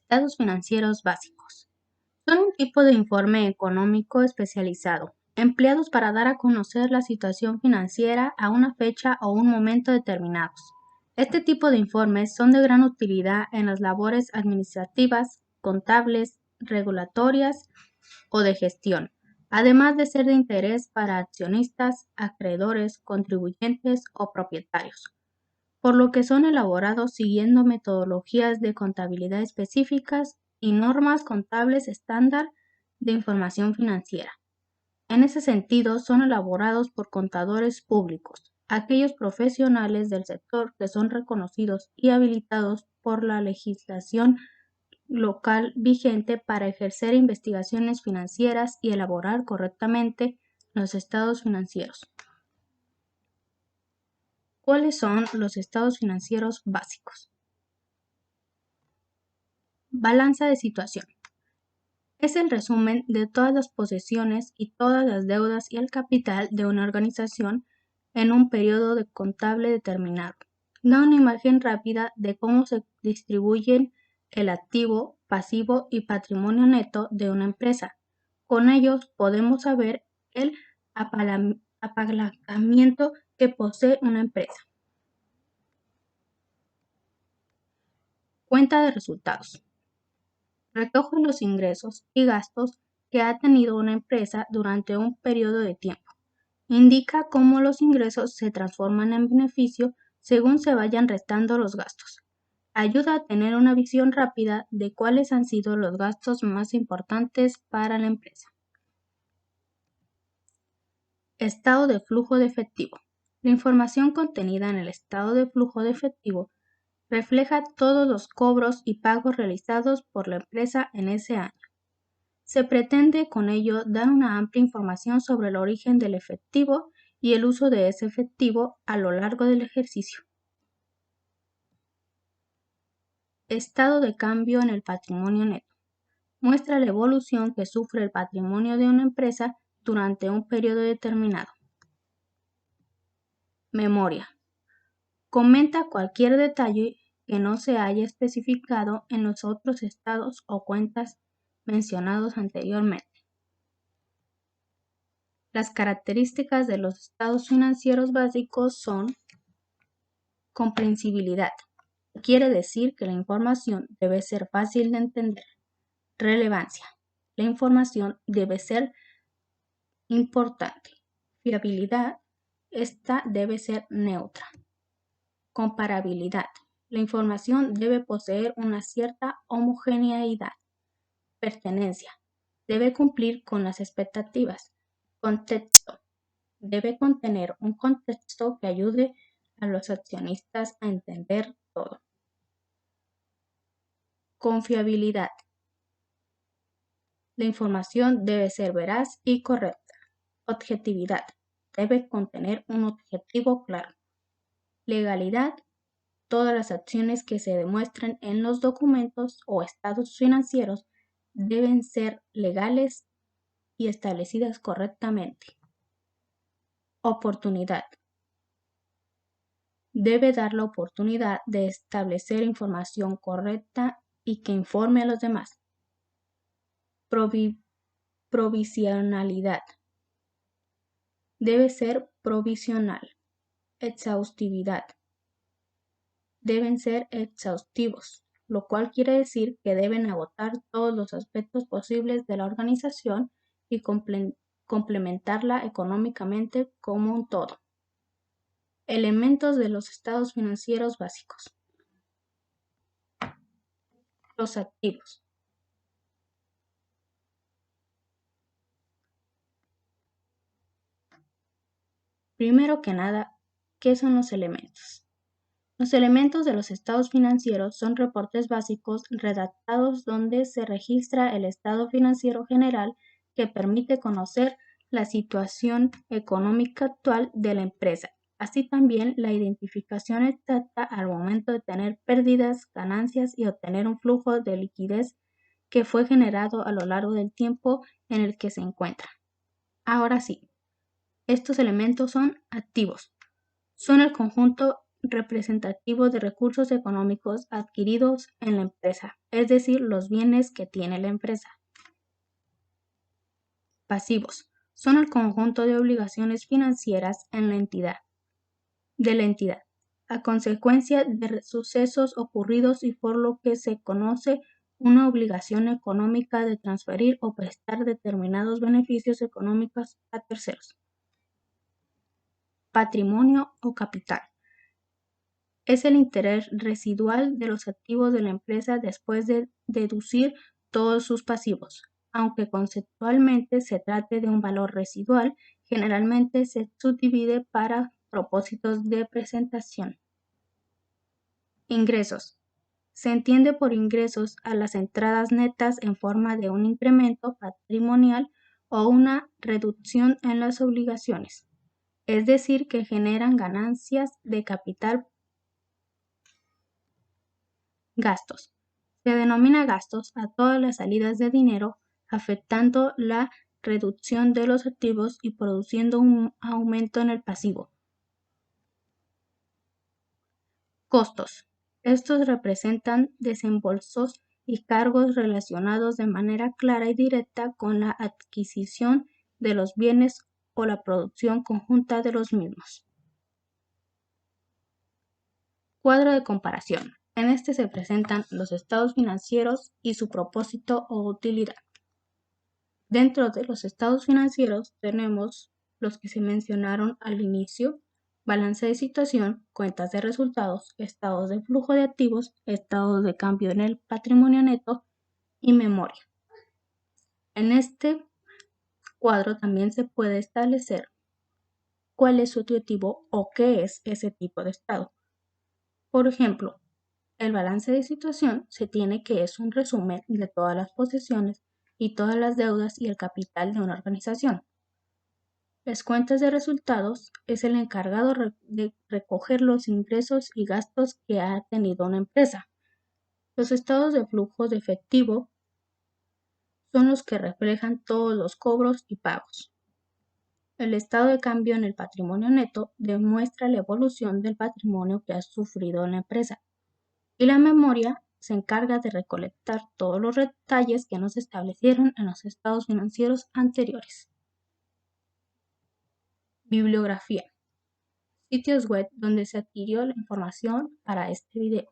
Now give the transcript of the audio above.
Estados financieros básicos. Son un tipo de informe económico especializado, empleados para dar a conocer la situación financiera a una fecha o un momento determinados. Este tipo de informes son de gran utilidad en las labores administrativas, contables, regulatorias o de gestión, además de ser de interés para accionistas, acreedores, contribuyentes o propietarios, por lo que son elaborados siguiendo metodologías de contabilidad específicas y normas contables estándar de información financiera. En ese sentido, son elaborados por contadores públicos, aquellos profesionales del sector que son reconocidos y habilitados por la legislación local vigente para ejercer investigaciones financieras y elaborar correctamente los estados financieros. ¿Cuáles son los estados financieros básicos? Balanza de situación. Es el resumen de todas las posesiones y todas las deudas y el capital de una organización en un periodo contable determinado. Da una imagen rápida de cómo se distribuyen el activo, pasivo y patrimonio neto de una empresa. Con ellos podemos saber el apalancamiento que posee una empresa. Cuenta de resultados. Recoge los ingresos y gastos que ha tenido una empresa durante un periodo de tiempo. Indica cómo los ingresos se transforman en beneficio según se vayan restando los gastos. Ayuda a tener una visión rápida de cuáles han sido los gastos más importantes para la empresa. Estado de flujo de efectivo. La información contenida en el estado de flujo de efectivo refleja todos los cobros y pagos realizados por la empresa en ese año. Se pretende con ello dar una amplia información sobre el origen del efectivo y el uso de ese efectivo a lo largo del ejercicio. Estado de cambio en el patrimonio neto. Muestra la evolución que sufre el patrimonio de una empresa durante un periodo determinado. Memoria. Comenta cualquier detalle que no se haya especificado en los otros estados o cuentas mencionados anteriormente. Las características de los estados financieros básicos son comprensibilidad. Quiere decir que la información debe ser fácil de entender. Relevancia. La información debe ser importante. Fiabilidad. Esta debe ser neutra. Comparabilidad. La información debe poseer una cierta homogeneidad. Pertenencia. Debe cumplir con las expectativas. Contexto. Debe contener un contexto que ayude a los accionistas a entender todo. Confiabilidad. La información debe ser veraz y correcta. Objetividad. Debe contener un objetivo claro. Legalidad. Todas las acciones que se demuestren en los documentos o estados financieros deben ser legales y establecidas correctamente. Oportunidad. Debe dar la oportunidad de establecer información correcta y que informe a los demás. Provisionalidad. Debe ser provisional. Exhaustividad. Deben ser exhaustivos, lo cual quiere decir que deben agotar todos los aspectos posibles de la organización y complementarla económicamente como un todo. Elementos de los estados financieros básicos. Los activos. Primero que nada, ¿qué son los elementos? Los elementos de los estados financieros son reportes básicos redactados donde se registra el estado financiero general que permite conocer la situación económica actual de la empresa, así también la identificación exacta al momento de tener pérdidas, ganancias y obtener un flujo de liquidez que fue generado a lo largo del tiempo en el que se encuentra. Ahora sí, estos elementos son activos. Son el conjunto representativo de recursos económicos adquiridos en la empresa, es decir, los bienes que tiene la empresa. Pasivos son el conjunto de obligaciones financieras en la entidad, a consecuencia de sucesos ocurridos y por lo que se conoce una obligación económica de transferir o prestar determinados beneficios económicos a terceros. Patrimonio o capital. Es el interés residual de los activos de la empresa después de deducir todos sus pasivos. Aunque conceptualmente se trate de un valor residual, generalmente se subdivide para propósitos de presentación. Ingresos. Se entiende por ingresos a las entradas netas en forma de un incremento patrimonial o una reducción en las obligaciones, es decir, que generan ganancias de capital. Gastos. Se denomina gastos a todas las salidas de dinero, afectando la reducción de los activos y produciendo un aumento en el pasivo. Costos. Estos representan desembolsos y cargos relacionados de manera clara y directa con la adquisición de los bienes o la producción conjunta de los mismos. Cuadro de comparación. En este se presentan los estados financieros y su propósito o utilidad. Dentro de los estados financieros tenemos los que se mencionaron al inicio: balance de situación, cuentas de resultados, estados de flujo de activos, estados de cambio en el patrimonio neto y memoria. En este cuadro también se puede establecer cuál es su objetivo o qué es ese tipo de estado. Por ejemplo, el balance de situación se tiene que es un resumen de todas las posesiones y todas las deudas y el capital de una organización. Las cuentas de resultados es el encargado de recoger los ingresos y gastos que ha tenido una empresa. Los estados de flujo de efectivo son los que reflejan todos los cobros y pagos. El estado de cambio en el patrimonio neto demuestra la evolución del patrimonio que ha sufrido la empresa. Y la memoria se encarga de recolectar todos los detalles que no se establecieron en los estados financieros anteriores. Bibliografía. Sitios web donde se adquirió la información para este video.